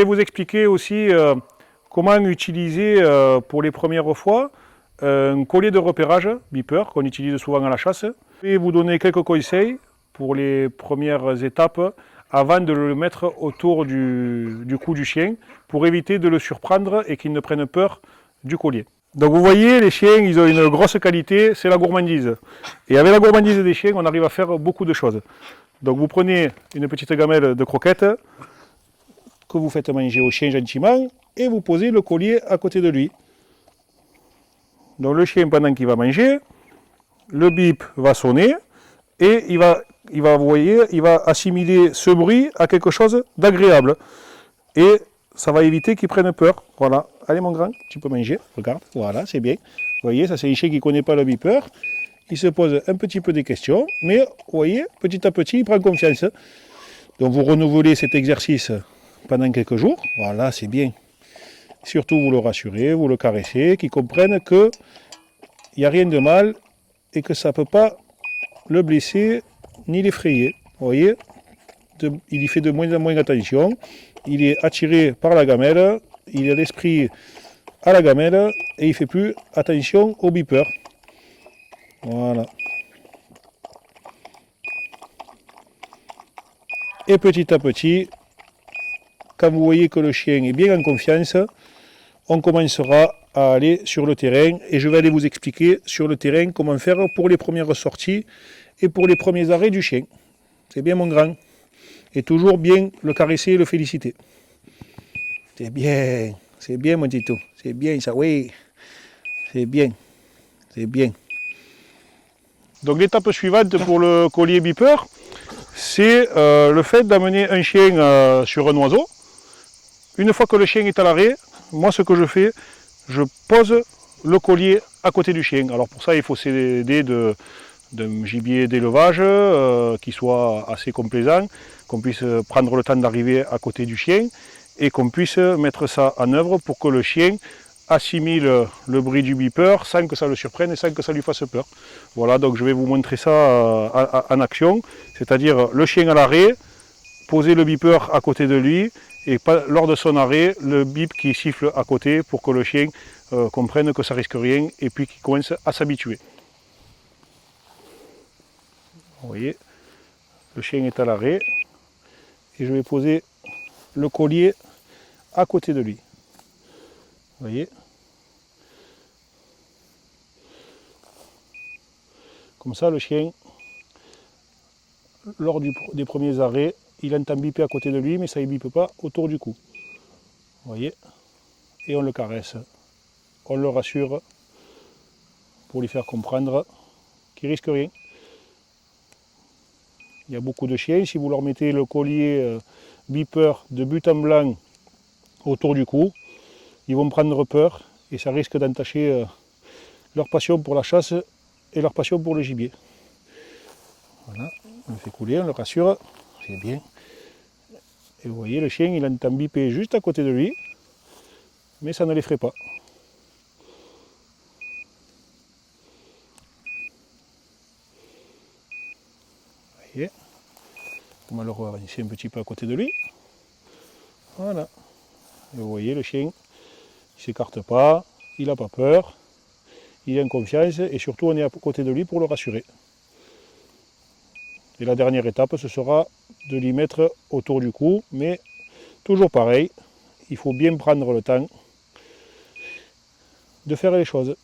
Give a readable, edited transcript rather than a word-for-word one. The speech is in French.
vais vous expliquer aussi comment utiliser pour les premières fois un collier de repérage beeper qu'on utilise souvent à la chasse. Je vais vous donner quelques conseils pour les premières étapes avant de le mettre autour du cou du chien pour éviter de le surprendre et qu'il ne prenne peur du collier. Donc vous voyez, les chiens, ils ont une grosse qualité, c'est la gourmandise. Et avec la gourmandise des chiens, on arrive à faire beaucoup de choses. Donc vous prenez une petite gamelle de croquettes que vous faites manger au chien gentiment et vous posez le collier à côté de lui. Donc le chien, pendant qu'il va manger, le bip va sonner et vous voyez, il va assimiler ce bruit à quelque chose d'agréable. Et ça va éviter qu'il prenne peur. Voilà. Allez mon grand, tu peux manger. Regarde, voilà, c'est bien. Vous voyez, ça c'est un chien qui ne connaît pas le beeper. Il se pose un petit peu des questions, mais vous voyez, petit à petit, il prend confiance. Donc vous renouvelez cet exercice pendant quelques jours. Voilà, c'est bien. Surtout, vous le rassurez, vous le caressez, qu'il comprenne qu'il n'y a rien de mal et que ça ne peut pas le blesser ni l'effrayer. Vous voyez, il y fait de moins en moins attention. Il est attiré par la gamelle, il a l'esprit à la gamelle et il ne fait plus attention au beeper. Voilà. Et petit à petit, quand vous voyez que le chien est bien en confiance, on commencera à aller sur le terrain et je vais aller vous expliquer sur le terrain comment faire pour les premières sorties et pour les premiers arrêts du chien. C'est bien mon grand. Et toujours bien le caresser et le féliciter. C'est bien mon titou, c'est bien ça, oui. C'est bien, c'est bien. Donc l'étape suivante pour le collier beeper, c'est le fait d'amener un chien sur un oiseau. Une fois que le chien est à l'arrêt, moi ce que je fais, je pose le collier à côté du chien. Alors pour ça il faut s'aider d'un gibier d'élevage qui soit assez complaisant, qu'on puisse prendre le temps d'arriver à côté du chien et qu'on puisse mettre ça en œuvre pour que le chien assimile le bruit du beeper sans que ça le surprenne et sans que ça lui fasse peur. Voilà, donc je vais vous montrer ça en action, c'est-à-dire le chien à l'arrêt, poser le beeper à côté de lui et lors de son arrêt, le bip qui siffle à côté pour que le chien comprenne que ça risque rien et puis qu'il commence à s'habituer. Vous voyez, le chien est à l'arrêt et je vais poser le collier à côté de lui. Vous voyez, comme ça le chien, lors des premiers arrêts, il entend biper à côté de lui mais ça ne bipe pas autour du cou. Vous voyez, et on le caresse, on le rassure pour lui faire comprendre qu'il risque rien. Il y a beaucoup de chiens, si vous leur mettez le collier beeper de but en blanc autour du cou, ils vont prendre peur et ça risque d'entacher leur passion pour la chasse et leur passion pour le gibier. Voilà, on le fait couler, on le rassure, c'est bien. Et vous voyez, le chien, il entend biper juste à côté de lui, mais ça ne l'effraie pas. Vous voyez, on va le avancer un petit peu à côté de lui. Voilà. Et vous voyez, le chien, il ne s'écarte pas, il n'a pas peur, il est en confiance et surtout on est à côté de lui pour le rassurer. Et la dernière étape, ce sera de l'y mettre autour du cou, mais toujours pareil, il faut bien prendre le temps de faire les choses.